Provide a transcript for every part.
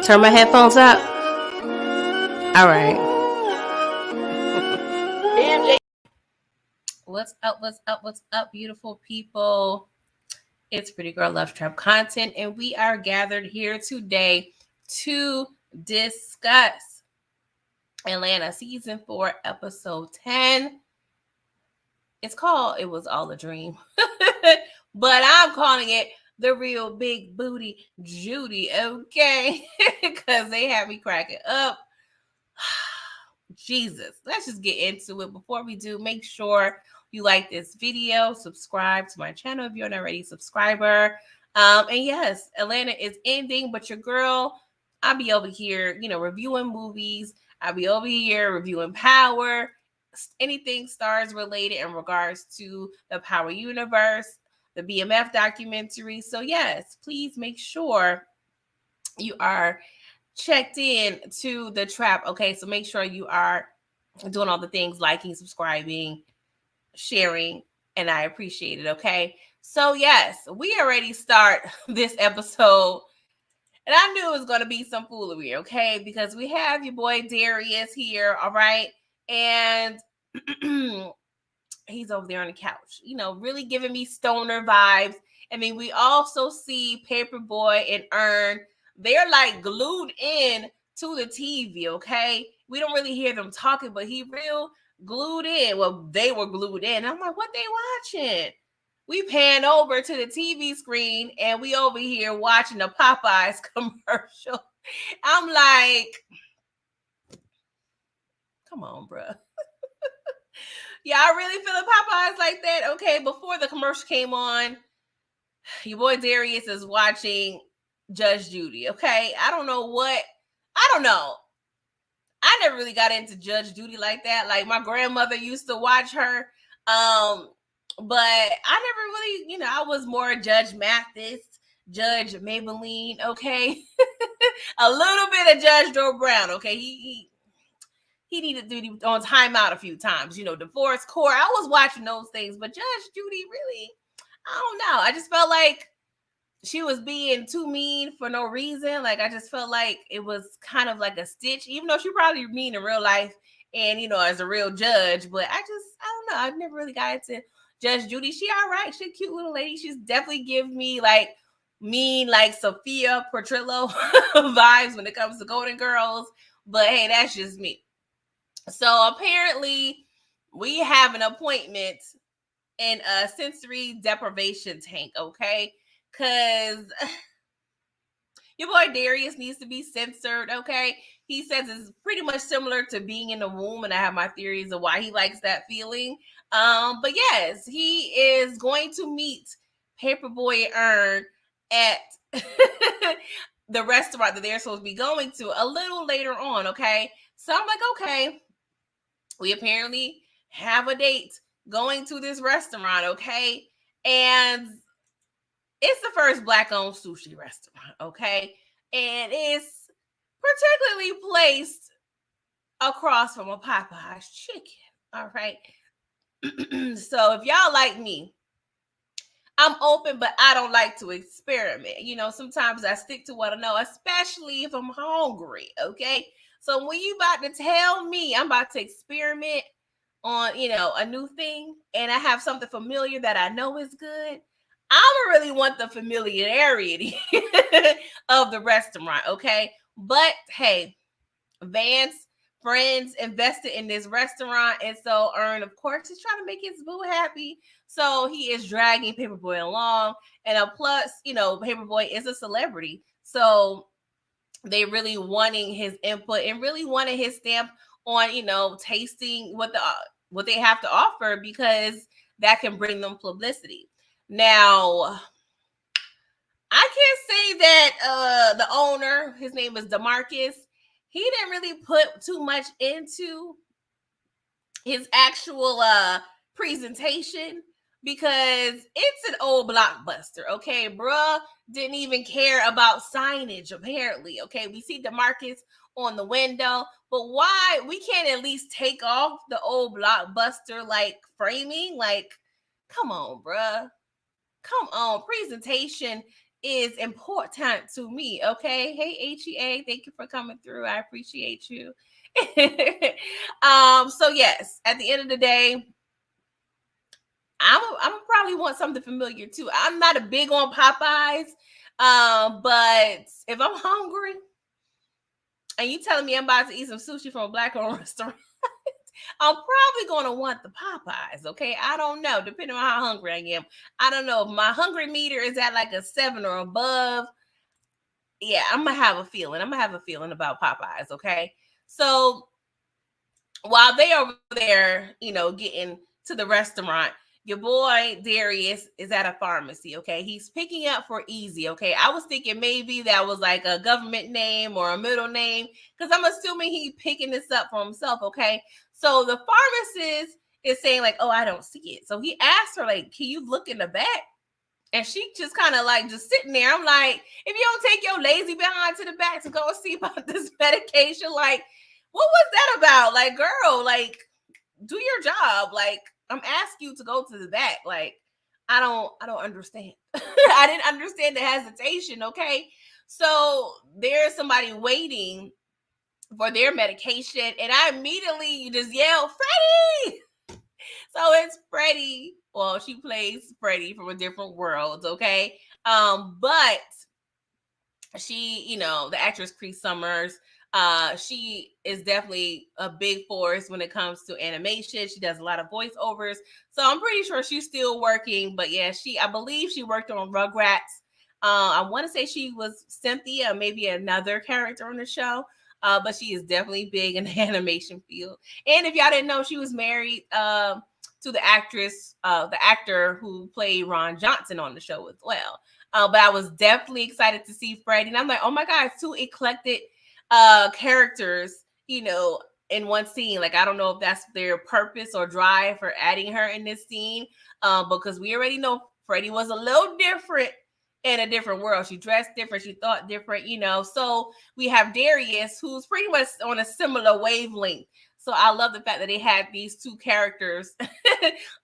Turn my headphones up. All right. What's up? What's up? What's up, beautiful people? It's Pretty Girl Love Trap Content, and we are gathered here today to discuss Atlanta Season 4, Episode 10. It's called It Was All a Dream, but I'm calling it The Real Big Booty Judy, okay? Because they have me cracking up. Jesus, let's just get into it. Before we do, make sure you like this video, subscribe to my channel if you're not already a subscriber. And yes, Atlanta is ending, but your girl, I'll be over here, reviewing movies. I'll be over here reviewing Power, anything stars related in regards to the Power universe, the BMF documentary. So yes, please make sure you are checked in to the trap. Okay, so make sure you are doing all the things, liking, subscribing, sharing, and I appreciate it. Okay, so yes, we already start this episode, and I knew it was going to be some foolery. Okay, because we have your boy Darius here. All right, and he's over there on the couch, really giving me stoner vibes. I mean, we also see Paperboy and Earn. They're like glued in to the TV, okay? We don't really hear them talking, but he real glued in. Well, they were glued in. I'm like, what they watching? We pan over to the TV screen and we over here watching the Popeyes commercial. I'm like, come on, bruh. Yeah, I really feel Popeyes like that. Okay, before the commercial came on, your boy Darius is watching Judge Judy. Okay, I don't know. I never really got into Judge Judy like that. Like my grandmother used to watch her, but I never really, I was more Judge Mathis, Judge Maybelline. Okay, a little bit of Judge Joe Brown. Okay, he needed to be on timeout a few times. Divorce court. I was watching those things, but Judge Judy really, I don't know. I just felt like she was being too mean for no reason. Like, I just felt like it was kind of like a stitch, even though she probably mean in real life and, as a real judge. But I don't know. I've never really got into Judge Judy. She all right. She's a cute little lady. She's definitely give me like mean, like Sophia Petrillo vibes when it comes to Golden Girls. But hey, that's just me. So apparently we have an appointment in a sensory deprivation tank, okay? Because your boy Darius needs to be censored, okay? He says it's pretty much similar to being in the womb, and I have my theories of why he likes that feeling. But yes, he is going to meet Paperboy Earn at the restaurant that they're supposed to be going to a little later on, okay? So I'm like, okay, we apparently have a date going to this restaurant, okay? And it's the first Black-owned sushi restaurant, okay? And it's particularly placed across from a Popeye's chicken, all right? So if y'all like me, I'm open, but I don't like to experiment. Sometimes I stick to what I know, especially if I'm hungry, okay? So when you about to tell me I'm about to experiment on, a new thing, and I have something familiar that I know is good, I don't really want the familiarity of the restaurant, okay? But hey, Vance friends invested in this restaurant, and so Earn, of course, is trying to make his boo happy. So he is dragging Paperboy along, and plus, Paperboy is a celebrity, so they really wanting his input and really wanting his stamp on, tasting what they have to offer, because that can bring them publicity. Now, I can't say that the owner, his name is DeMarcus, he didn't really put too much into his actual presentation, because it's an old blockbuster, okay? Bruh didn't even care about signage, apparently, okay? We see DeMarcus on the window, but why we can't at least take off the old blockbuster like framing? Like, come on, bruh. Come on. Presentation is important to me. Okay. Hey, HEA, thank you for coming through. I appreciate you. So yes, at the end of the day, I'm probably want something familiar too. I'm not a big on Popeyes, but if I'm hungry and you telling me I'm about to eat some sushi from a black-owned restaurant, I'm probably gonna want the Popeyes. Okay, I don't know, depending on how hungry I am. I don't know if my hungry meter is at like a 7 or above. Yeah, I'm gonna have a feeling. I'm gonna have a feeling about Popeyes. Okay, so while they over there, getting to the restaurant, your boy Darius is at a pharmacy. Okay, he's picking up for Easy. Okay, I was thinking maybe that was like a government name or a middle name because I'm assuming he picking this up for himself. Okay, so the pharmacist is saying like, "Oh, I don't see it." So he asked her like, "Can you look in the back?" And she just kind of like just sitting there. I'm like, if you don't take your lazy behind to the back to go see about this medication, like, what was that about? Like, girl, like, do your job. Like, I'm asking you to go to the back. Like, I don't understand. I didn't understand the hesitation. Okay. So there's somebody waiting for their medication, and I immediately just yell, Freddie! So it's Freddie. Well, she plays Freddie from a different world, okay? But she, the actress Cree Summers, she is definitely a big force when it comes to animation. She does a lot of voiceovers. So I'm pretty sure she's still working. But yeah, I believe she worked on Rugrats. I want to say she was Cynthia, maybe another character on the show. But she is definitely big in the animation field. And if y'all didn't know, she was married to the actor who played Ron Johnson on the show as well. But I was definitely excited to see Freddie. And I'm like, oh my God, two eclectic characters, in one scene. Like, I don't know if that's their purpose or drive for adding her in this scene. Because we already know Freddie was a little different in a different world. She dressed different, she thought different, So we have Darius, who's pretty much on a similar wavelength. So I love the fact that they had these two characters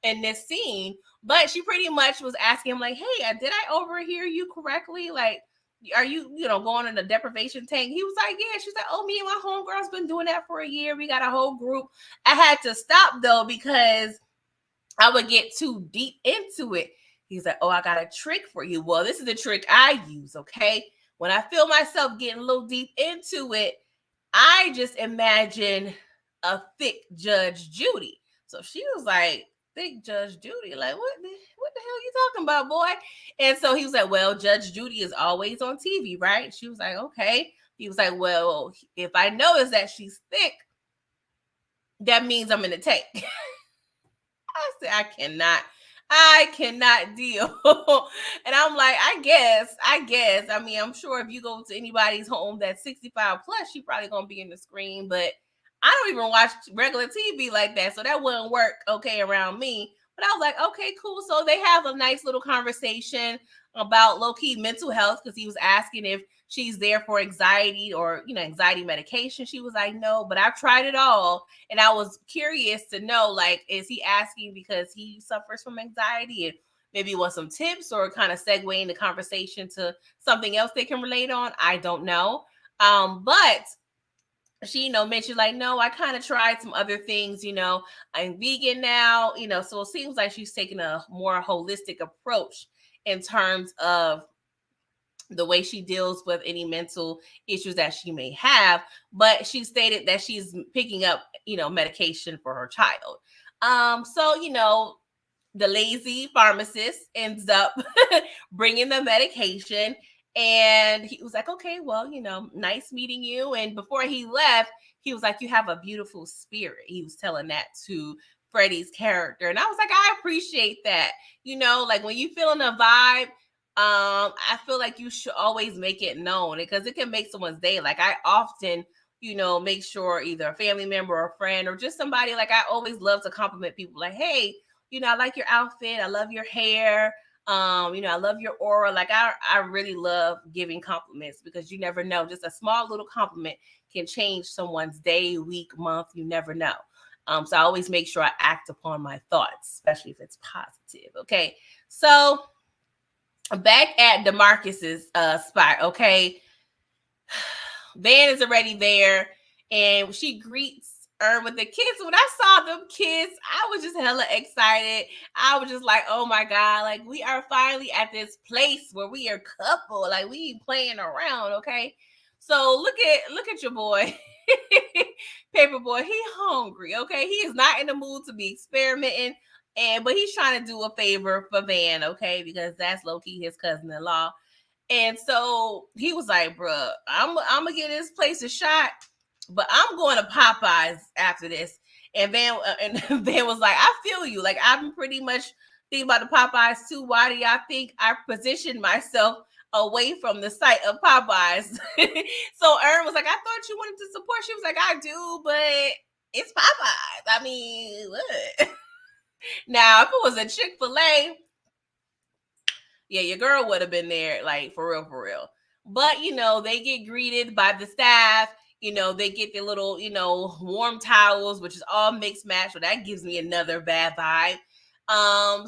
in this scene. But she pretty much was asking him, like, hey, did I overhear you correctly? Like, are you, going in a deprivation tank? He was like, yeah. She's like, oh, me and my homegirl's been doing that for a year. We got a whole group. I had to stop, though, because I would get too deep into it. He's like, oh, I got a trick for you. Well, this is the trick I use, okay? When I feel myself getting a little deep into it, I just imagine a thick Judge Judy. So she was like, thick Judge Judy? Like, what the hell are you talking about, boy? And so he was like, well, Judge Judy is always on TV, right? She was like, okay. He was like, well, if I notice that she's thick, that means I'm in the tank. I said, I cannot deal. And I'm like, I guess. I mean, I'm sure if you go to anybody's home that's 65 plus, she probably gonna be in the screen, but I don't even watch regular TV like that. So that wouldn't work okay around me. But I was like, okay, cool. So they have a nice little conversation about low-key mental health because he was asking if she's there for anxiety or, anxiety medication. She was like, no, but I've tried it all. And I was curious to know, like, is he asking because he suffers from anxiety and maybe want some tips or kind of segueing the conversation to something else they can relate on? I don't know. But she, mentioned like, no, I kind of tried some other things, I'm vegan now, so it seems like she's taking a more holistic approach in terms of the way she deals with any mental issues that she may have. But she stated that she's picking up, medication for her child. So, the lazy pharmacist ends up bringing the medication. And he was like, okay, well, nice meeting you. And before he left, he was like, you have a beautiful spirit. He was telling that to Freddie's character. And I was like, I appreciate that. Like when you feeling a vibe, I feel like you should always make it known because it can make someone's day. Like I often, make sure either a family member or a friend or just somebody, like I always love to compliment people like, hey, I like your outfit. I love your hair. I love your aura. Like I really love giving compliments because you never know. Just a small little compliment can change someone's day, week, month. You never know. So I always make sure I act upon my thoughts, especially if it's positive. Okay. So back at DeMarcus's spot, okay? Van is already there, and she greets with the kids. When I saw them kids, I was just hella excited. I was just like, oh my God, like we are finally at this place where we are couple. Like we ain't playing around, okay? So look at your boy. Paper boy, he hungry, okay? He is not in the mood to be experimenting. But he's trying to do a favor for Van, okay? Because that's low-key his cousin-in-law. And so he was like, bruh, I'm gonna give this place a shot, but I'm going to Popeyes after this. And Van was like, I feel you. Like I've been pretty much thinking about the Popeyes too. Why do y'all think I positioned myself away from the site of Popeyes? So Erin was like, I thought you wanted to support. She was like, I do, but it's Popeyes. I mean, what? Now, if it was a Chick-fil-A, yeah, your girl would have been there, like for real, for real. But they get greeted by the staff. They get their little, warm towels, which is all mixed match. So that gives me another bad vibe.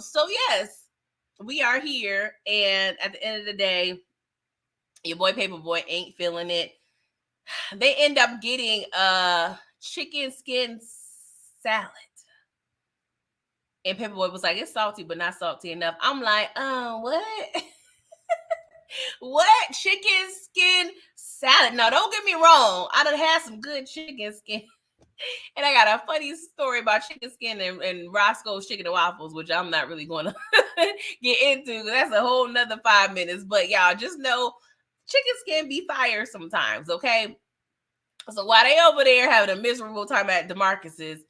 So yes, we are here, and at the end of the day, your boy Paperboy ain't feeling it. They end up getting a chicken skin salad. And Paperboy was like, it's salty, but not salty enough. I'm like, what? What? Chicken skin salad? Now, don't get me wrong. I done had some good chicken skin. And I got a funny story about chicken skin and Roscoe's Chicken and Waffles, which I'm not really going to get into. That's a whole nother 5 minutes. But y'all just know chicken skin be fire sometimes, okay? So while they over there having a miserable time at DeMarcus's,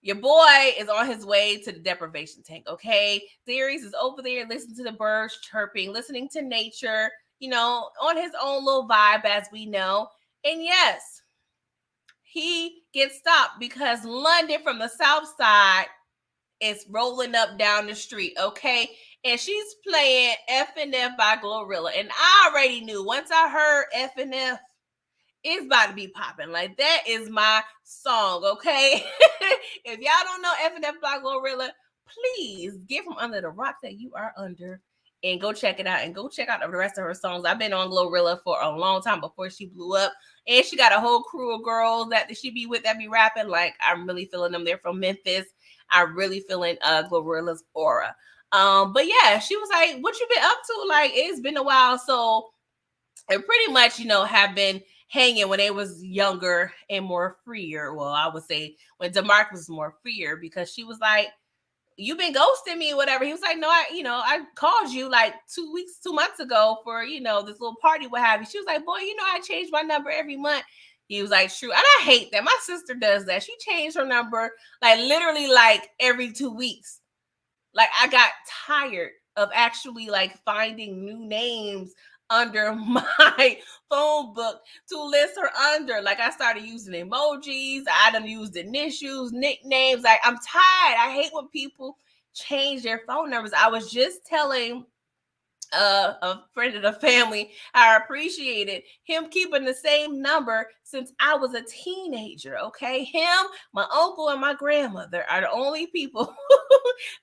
your boy is on his way to the deprivation tank, okay? Theories is over there listening to the birds chirping, listening to nature, on his own little vibe, as we know. And yes, he gets stopped because London from the south side is rolling up down the street, okay? And she's playing F and F by Glorilla. And I already knew once I heard F and F, it's about to be popping. Like, that is my song, okay? If y'all don't know F and F by Glorilla, please get from under the rock that you are under and go check it out, and go check out the rest of her songs. I've been on Glorilla for a long time before she blew up, and she got a whole crew of girls that she be with that be rapping. Like, I'm really feeling them. They're from Memphis. I'm really feeling Glorilla's aura. But yeah, she was like, what you been up to? Like, it's been a while. So it pretty much, have been hanging when they was younger and more freer. Well, I would say when DeMarcus was more freer, because she was like, you've been ghosting me or whatever. He was like, no, I called you like 2 months ago for, this little party, what have you. She was like, boy, I change my number every month. He was like, true. And I hate that. My sister does that. She changed her number like literally like every 2 weeks. Like, I got tired of actually like finding new names under my phone book to list her under. Like, I started using emojis. I done used initials, nicknames. Like, I'm tired. I hate when people change their phone numbers. I was just telling a friend of the family, I appreciated him keeping the same number since I was a teenager. Okay, him, my uncle, and my grandmother are the only people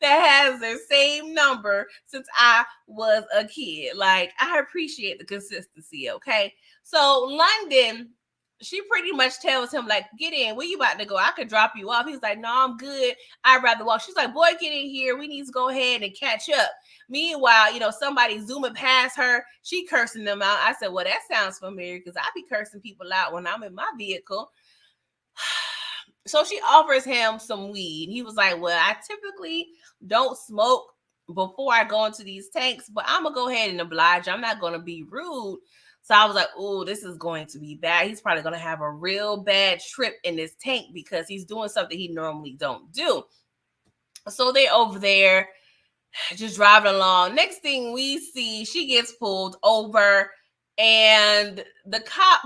that has their same number since I was a kid. Like, I appreciate the consistency. Okay, so London, she pretty much tells him, like, get in, where you about to go? I could drop you off. He's like, no, I'm good, I'd rather walk. She's like, boy, get in here, we need to go ahead and catch up. Meanwhile, somebody zooming past her, she cursing them out. I said, well, that sounds familiar, because I be cursing people out when I'm in my vehicle. So she offers him some weed. He was like, well, I typically don't smoke before I go into these tanks, but I'm going to go ahead and oblige. I'm not going to be rude. So I was like, oh, this is going to be bad. He's probably going to have a real bad trip in this tank because he's doing something he normally don't do. So they're over there just driving along. Next thing we see, she gets pulled over, and the cop,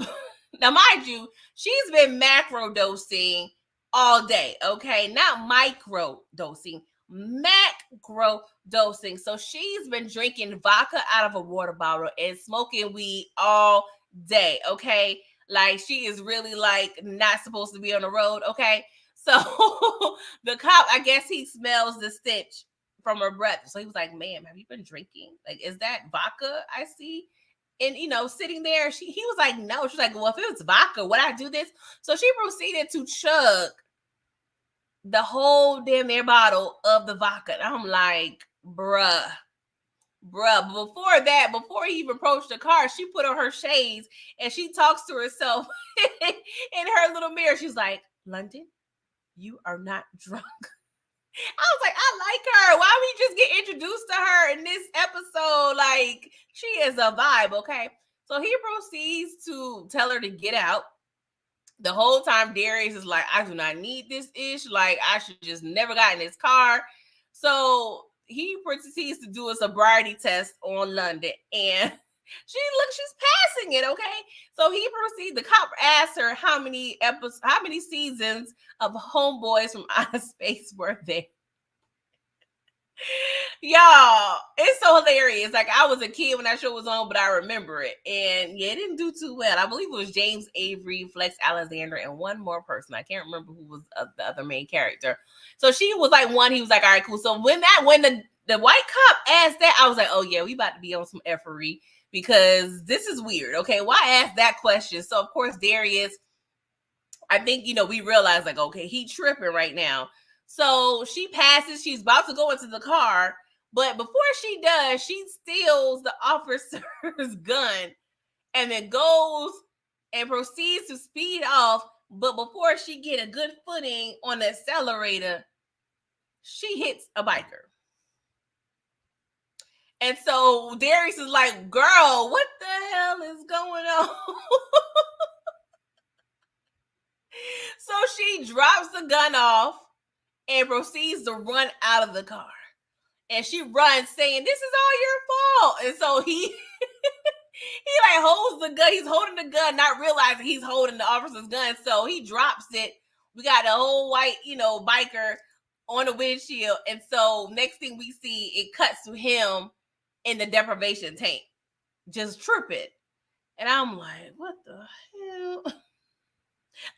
now mind you, she's been macro dosing all day, okay? Not micro dosing, macro dosing. So she's been drinking vodka out of a water bottle and smoking weed all day, okay? Like, she is really like not supposed to be on the road, okay? So the cop, I guess he smells the stench from her breath. So he was like, ma'am, have you been drinking? Like, is that vodka I see? And, sitting there, he was like, no. She's like, well, if it was vodka, would I do this? So she proceeded to chug the whole damn near bottle of the vodka. And I'm like, bruh. But before he even approached the car, she put on her shades and she talks to herself in her little mirror. She's like, London, you are not drunk. I was like, I like her. Why we just get introduced to her in this episode? Like, she is a vibe, okay? So he proceeds to tell her to get out. The whole time, Darius is like, I do not need this ish. Like, I should just never got in this car. So he proceeds to do a sobriety test on London. And she's passing it, okay? So he proceeds, the cop asks her how many seasons of Homeboys from Outer Space were there. Y'all, it's so hilarious. Like, I was a kid when that show was on, but I remember it. And yeah, it didn't do too well. I believe it was James Avery, Flex Alexander, and one more person. I can't remember who was the other main character. So she was like one. He was like, all right, cool. So when the white cop asked that, I was like, oh yeah, we about to be on some effery because this is weird. Okay, why ask that question? So of course, Darius, I think, we realized like, okay, he tripping right now. So she passes, she's about to go into the car, but before she does, she steals the officer's gun and then goes and proceeds to speed off. But before she get a good footing on the accelerator, she hits a biker. And so Darius is like, girl, what the hell is going on? So she drops the gun off and proceeds to run out of the car. And she runs saying, this is all your fault. And so he like holds the gun. He's holding the gun, not realizing he's holding the officer's gun. So he drops it. We got a whole white, biker on the windshield. And so next thing we see, it cuts to him in the deprivation tank, just tripping. And I'm like, what the hell?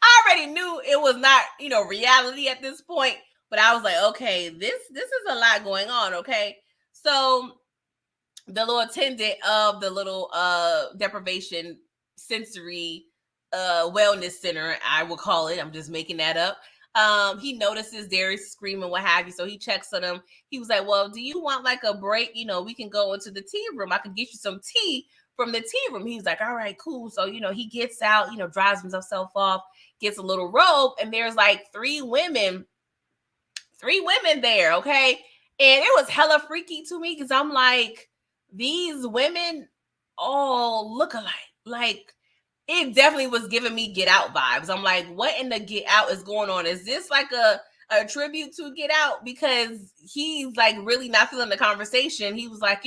I already knew it was not, reality at this point. But I was like, okay, this is a lot going on, okay? So the little attendant of the little deprivation sensory wellness center, I will call it. I'm just making that up. He notices Darius screaming, what have you. So he checks on him. He was like, well, do you want like a break? We can go into the tea room. I can get you some tea from the tea room. He was like, all right, cool. So, he gets out, drives himself off, gets a little robe, and there's like three women there, okay? And it was hella freaky to me because I'm like, these women all look alike. Like, it definitely was giving me Get Out vibes. I'm like, what in the Get Out is going on? Is this like a tribute to Get Out? Because he's like really not feeling the conversation. He was like,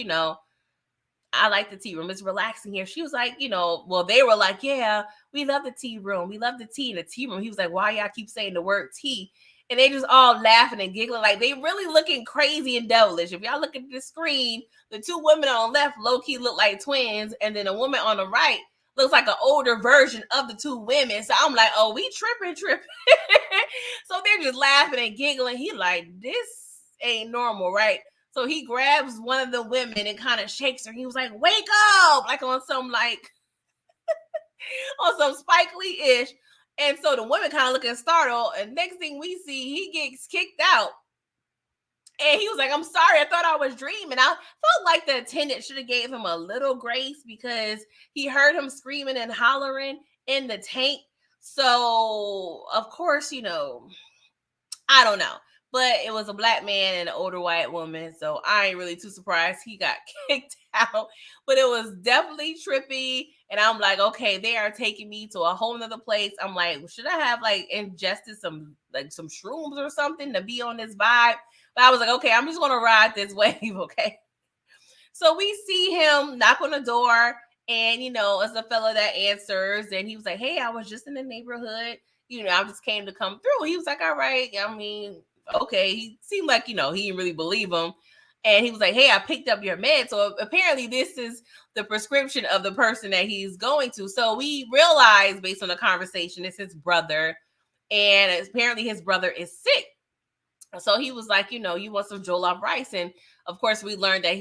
I like the tea room. It's relaxing here. She was like, well, they were like, yeah, we love the tea room. We love the tea in the tea room. He was like, why y'all keep saying the word tea? And they just all laughing and giggling. Like, they really looking crazy and devilish. If y'all look at the screen, the two women on the left low-key look like twins. And then the woman on the right looks like an older version of the two women. So I'm like, oh, we tripping. So they're just laughing and giggling. He like, this ain't normal, right? So he grabs one of the women and kind of shakes her. He was like, wake up! Like on some on some Spike Lee-ish. And so the women kind of looking startled. And next thing we see, he gets kicked out. And he was like, I'm sorry, I thought I was dreaming. I felt like the attendant should have gave him a little grace because he heard him screaming and hollering in the tank. So, of course, I don't know. But it was a black man and an older white woman. So I ain't really too surprised he got kicked out. But it was definitely trippy. And I'm like, okay, they are taking me to a whole nother place. I'm like, should I have ingested some shrooms or something to be on this vibe? But I was like, okay, I'm just going to ride this wave, okay? So we see him knock on the door. And, it's a fella that answers. And he was like, hey, I was just in the neighborhood. I just came to come through. He was like, all right. I mean, okay. He seemed like, he didn't really believe him. And he was like, hey, I picked up your med. So apparently this is the prescription of the person that he's going to. So we realized based on the conversation, it's his brother. And apparently his brother is sick. So he was like, you want some jollof rice. And of course, we learned that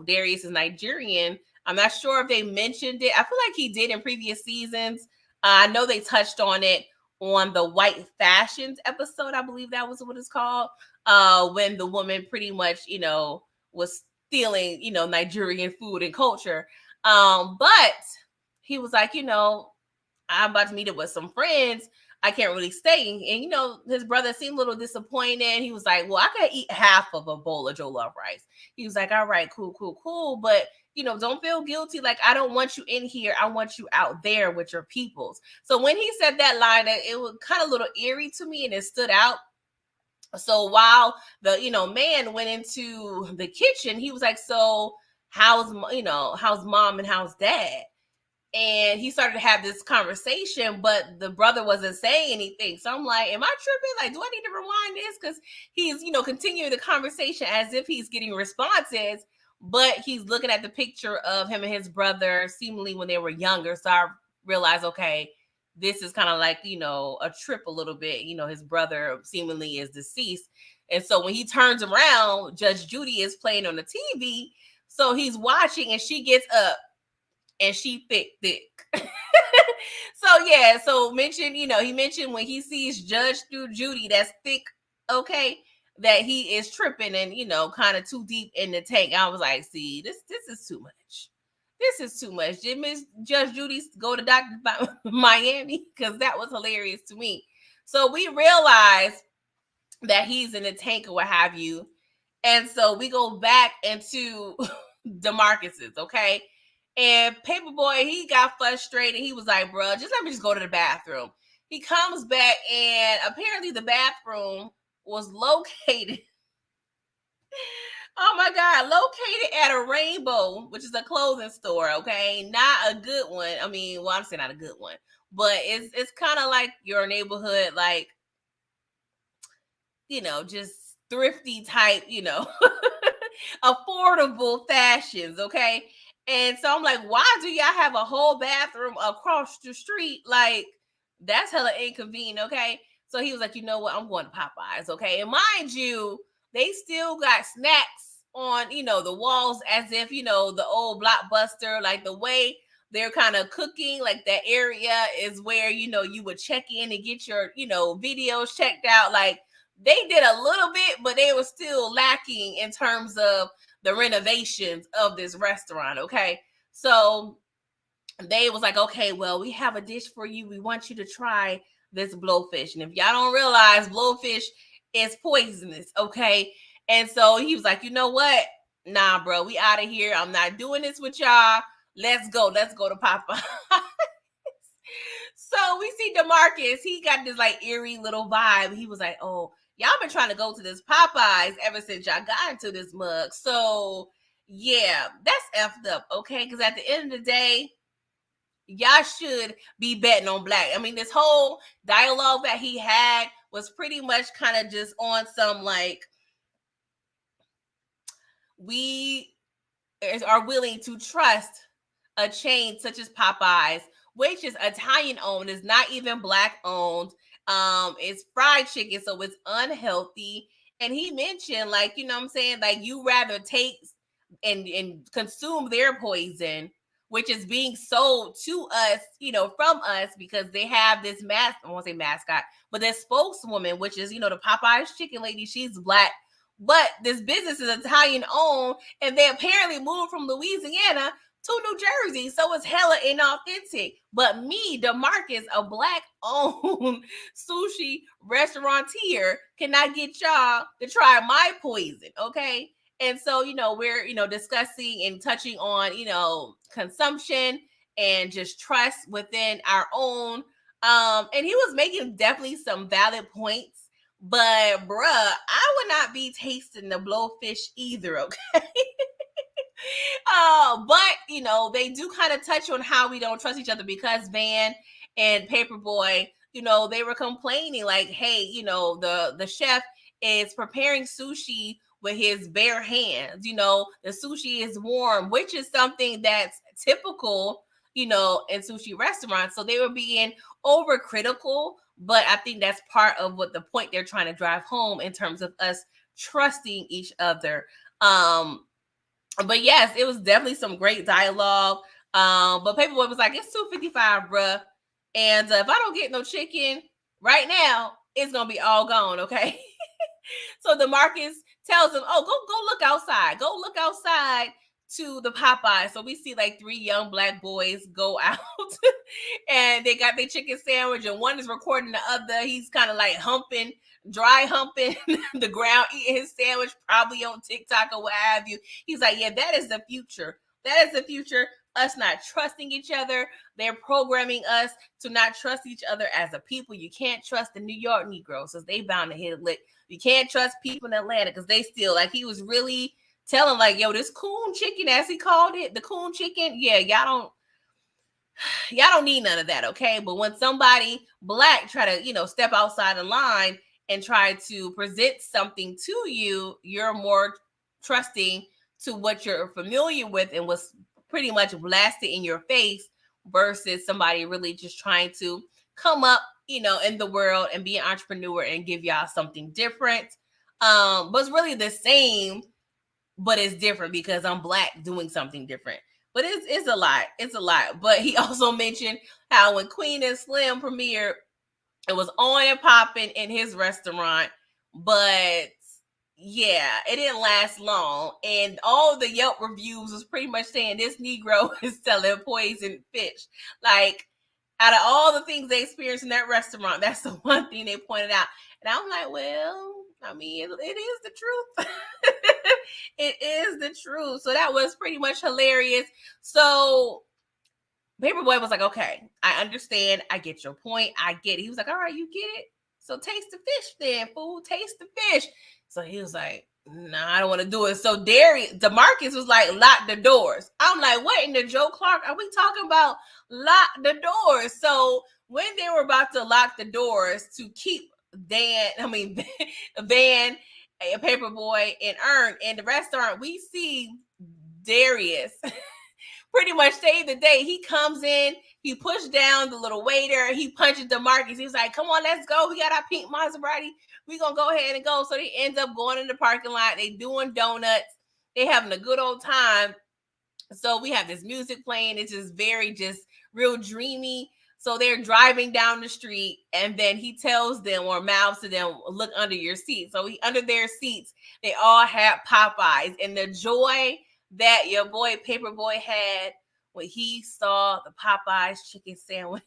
Darius is Nigerian. I'm not sure if they mentioned it. I feel like he did in previous seasons. I know they touched on it on the White Fashions episode. I believe that was what it's called. When the woman pretty much, was stealing, Nigerian food and culture. But he was like, I'm about to meet up with some friends. I can't really stay. And, his brother seemed a little disappointed. He was like, well, I could eat half of a bowl of jollof rice. He was like, all right, cool, cool, cool. But, don't feel guilty. Like, I don't want you in here. I want you out there with your peoples. So when he said that line, it was kind of a little eerie to me and it stood out. So while the, man went into the kitchen, he was like, so how's mom and how's dad? And he started to have this conversation, but the brother wasn't saying anything. So I'm like, am I tripping? Like, do I need to rewind this? Because he's, continuing the conversation as if he's getting responses, but he's looking at the picture of him and his brother seemingly when they were younger. So I realized, okay, this is kind of like, a trip a little bit. His brother seemingly is deceased. And so when he turns around, Judge Judy is playing on the TV. So he's watching and she gets up. And she thick. So mentioned, he mentioned when he sees Judge Judy that's thick, okay, that he is tripping and, kind of too deep in the tank. I was like, see, this is too much. This is too much. Did Miss Judge Judy go to Dr. Miami? Because that was hilarious to me. So we realized that he's in the tank or what have you. And so we go back into DeMarcus's, okay? And Paperboy, he got frustrated. He was like, bro, just let me just go to the bathroom. He comes back and apparently the bathroom was located. Oh my God, located at a Rainbow, which is a clothing store, okay? Not a good one. I mean, well, I'm saying not a good one, but it's kind of like your neighborhood, like, just thrifty type, affordable fashions, okay? And so I'm like, why do y'all have a whole bathroom across the street? Like, that's hella inconvenient, okay? So he was like, you know what? I'm going to Popeyes, okay? And mind you, they still got snacks on, the walls as if, the old Blockbuster, like the way they're kind of cooking, like that area is where, you would check in and get your, videos checked out. Like, they did a little bit, but they were still lacking in terms of the renovations of this restaurant. Okay. So they was like, okay, well, we have a dish for you. We want you to try this blowfish. And if y'all don't realize, blowfish is poisonous. Okay. And so he was like, you know what? Nah, bro, we out of here. I'm not doing this with y'all. Let's go. Let's go to Popeye. So we see DeMarcus. He got this like eerie little vibe. He was like, oh, y'all been trying to go to this Popeyes ever since y'all got into this mug. So yeah, that's effed up, okay? Because at the end of the day, y'all should be betting on black. I mean, this whole dialogue that he had was pretty much kind of just on some like, we are willing to trust a chain such as Popeyes, which is Italian owned, is not even black owned. It's fried chicken, so it's unhealthy. And he mentioned, like, you know what I'm saying, like, you rather take and consume their poison, which is being sold to us, from us, because they have this I won't say mascot, but this spokeswoman, which is, the Popeyes chicken lady. She's black, but this business is Italian owned, and they apparently moved from Louisiana to New Jersey. So it's hella inauthentic. But me, DeMarcus, a black-owned sushi restaurateur, cannot get y'all to try my poison, okay? And so, we're, discussing and touching on, consumption and just trust within our own. And he was making definitely some valid points. But, bruh, I would not be tasting the blowfish either, okay? But they do kind of touch on how we don't trust each other, because Van and Paperboy, they were complaining like, hey, the chef is preparing sushi with his bare hands. The sushi is warm, which is something that's typical, in sushi restaurants. So they were being overcritical, But I think that's part of what the point they're trying to drive home in terms of us trusting each other. But yes, it was definitely some great dialogue. But Paperboy was like, it's 255, bruh. And if I don't get no chicken right now, it's gonna be all gone, okay? So DeMarcus tells him, "Oh, go look outside. Go look outside to the Popeye." So we see like 3 young black boys go out, and they got their chicken sandwich, and one is recording the other. He's kind of like humping, dry humping the ground, eating his sandwich, probably on TikTok or what have you. He's like, "Yeah, that is the future. That is the future. Us not trusting each other. They're programming us to not trust each other as a people. You can't trust the New York Negroes, because they bound to hit a lick. You can't trust people in Atlanta because they still," like, he was really telling like, yo, this coon chicken, as he called it, the coon chicken, yeah, y'all don't need none of that, okay? But when somebody black try to, step outside the line and try to present something to you, you're more trusting to what you're familiar with and what's pretty much blasted in your face, versus somebody really just trying to come up, in the world and be an entrepreneur and give y'all something different. But it's really the same, but it's different because I'm black doing something different. But it's a lot. It's a lot. But he also mentioned how when Queen and Slim premiered, it was on and popping in his restaurant. But yeah, it didn't last long. And all the Yelp reviews was pretty much saying this Negro is selling poison fish. Like, out of all the things they experienced in that restaurant, that's the one thing they pointed out. And I'm like, well, I mean, it is the truth. It is the truth. So that was pretty much hilarious. So Paperboy was like, okay, I understand. I get your point. I get it. He was like, all right, you get it. So taste the fish then, fool. Taste the fish. So he was like, nah, I don't want to do it. So DeMarcus was like, lock the doors. I'm like, what in the Joe Clark are we talking about? Lock the doors. So when they were about to lock the doors to keep Van, Paperboy, and Earn in the restaurant, we see Darius pretty much saved the day. He comes in, he pushed down the little waiter, he punches DeMarcus. He was like, come on, let's go. We got our pink Maserati. We're going to go ahead and go. So they end up going in the parking lot. They doing donuts. They having a good old time. So we have this music playing. It's just real dreamy. So they're driving down the street, and then he tells them or mouths to them, look under your seat. So under their seats, they all had Popeyes. And the joy that your boy Paperboy had when he saw the Popeyes chicken sandwich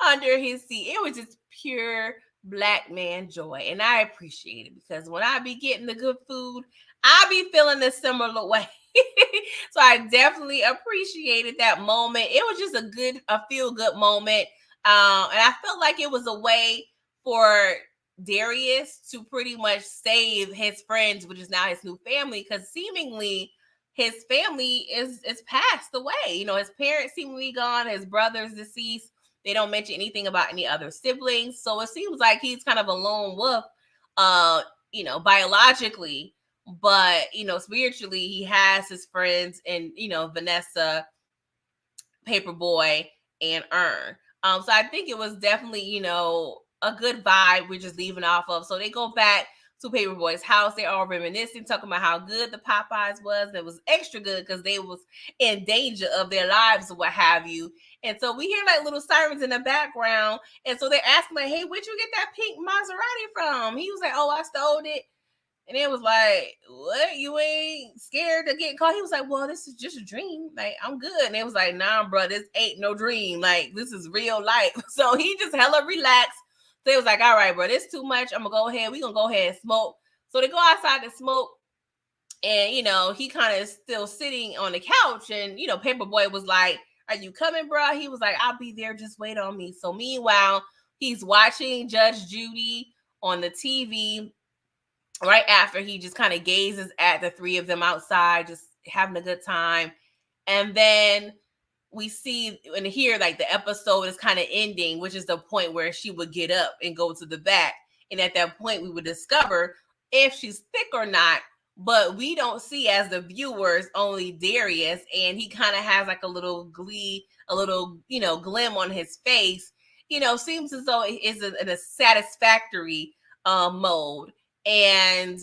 under his seat, it was just pure black man joy. And I appreciate it, because when I be getting the good food, I be feeling a similar way. So I definitely appreciated that moment. It was just a feel good moment. And I felt like it was a way for Darius to pretty much save his friends, which is now his new family, because seemingly his family is passed away. His parents seem to be gone, his brother's deceased. They don't mention anything about any other siblings. So it seems like he's kind of a lone wolf, biologically, but, spiritually, he has his friends and, Vanessa, Paperboy, and Earn. So I think it was definitely, a good vibe we're just leaving off of. So they go back to Paperboy's house. They're all reminiscing, talking about how good the Popeyes was. And it was extra good because they was in danger of their lives or what have you. And so we hear like little sirens in the background. And so they're asking like, hey, where'd you get that pink Maserati from? He was like, oh, I stole it. And it was like, what? You ain't scared to get caught? He was like, well, this is just a dream. Like, I'm good. And it was like, nah, bro, this ain't no dream. Like, this is real life. So he just hella relaxed. So he was like, all right, bro, this too much. I'm going to go ahead. We're going to go ahead and smoke. So they go outside to smoke. And, he kind of still sitting on the couch. And, Paperboy was like, are you coming, bro? He was like, I'll be there. Just wait on me. So meanwhile, he's watching Judge Judy on the TV. Right after he just kind of gazes at the 3 of them outside, just having a good time. And then we see and hear like the episode is kind of ending, which is the point where she would get up and go to the back. And at that point, we would discover if she's thick or not. But we don't see, as the viewers, only Darius. And he kind of has like a little glee, a little, glim on his face. seems as though it is in a satisfactory mode, and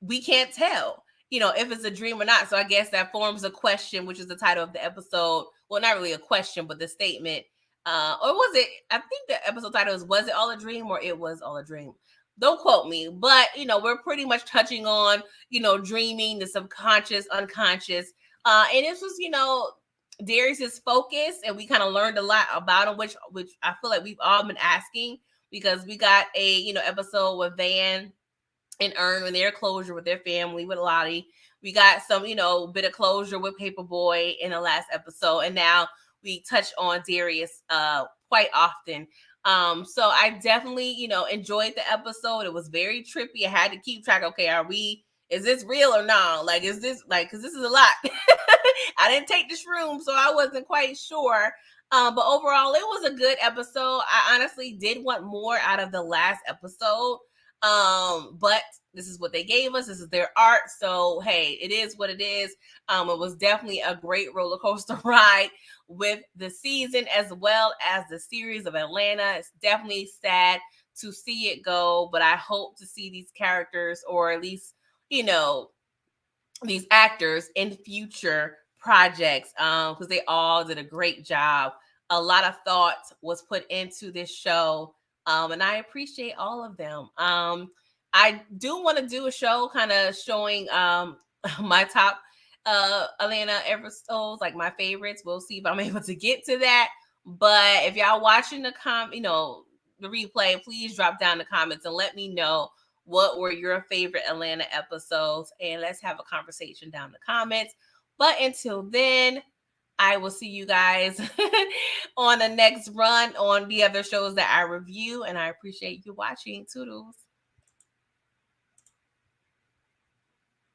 we can't tell, if it's a dream or not. So I guess that forms a question, which is the title of the episode. Well, not really a question, but the statement. Or was it? I think the episode title was it all a dream or it was all a dream? Don't quote me, but we're pretty much touching on dreaming, the subconscious, unconscious, and this was Darius's focus, and we kind of learned a lot about him, which I feel like we've all been asking, because we got a episode with Van and Earn and their closure with their family with Lottie. We got some bit of closure with Paperboy in the last episode, and now we touch on Darius quite often. So I definitely enjoyed the episode. It was very trippy. I had to keep track. Okay, is this real or not? Like, is this because this is a lot. I didn't take the shroom, so I wasn't quite sure. But overall, it was a good episode. I honestly did want more out of the last episode. But this is what they gave us. This is their art. So, hey, it is what it is. It was definitely a great roller coaster ride with the season as well as the series of Atlanta. It's definitely sad to see it go, but I hope to see these characters, or at least, these actors in future projects, because they all did a great job. A lot of thought was put into this show, and I appreciate all of them. I do want to do a show kind of showing my top Atlanta episodes, like my favorites. We'll see if I'm able to get to that. But if y'all watching the the replay, please drop down the comments and let me know what were your favorite Atlanta episodes, and let's have a conversation down in the comments. But until then, I will see you guys on the next run on the other shows that I review, and I appreciate you watching. Toodles.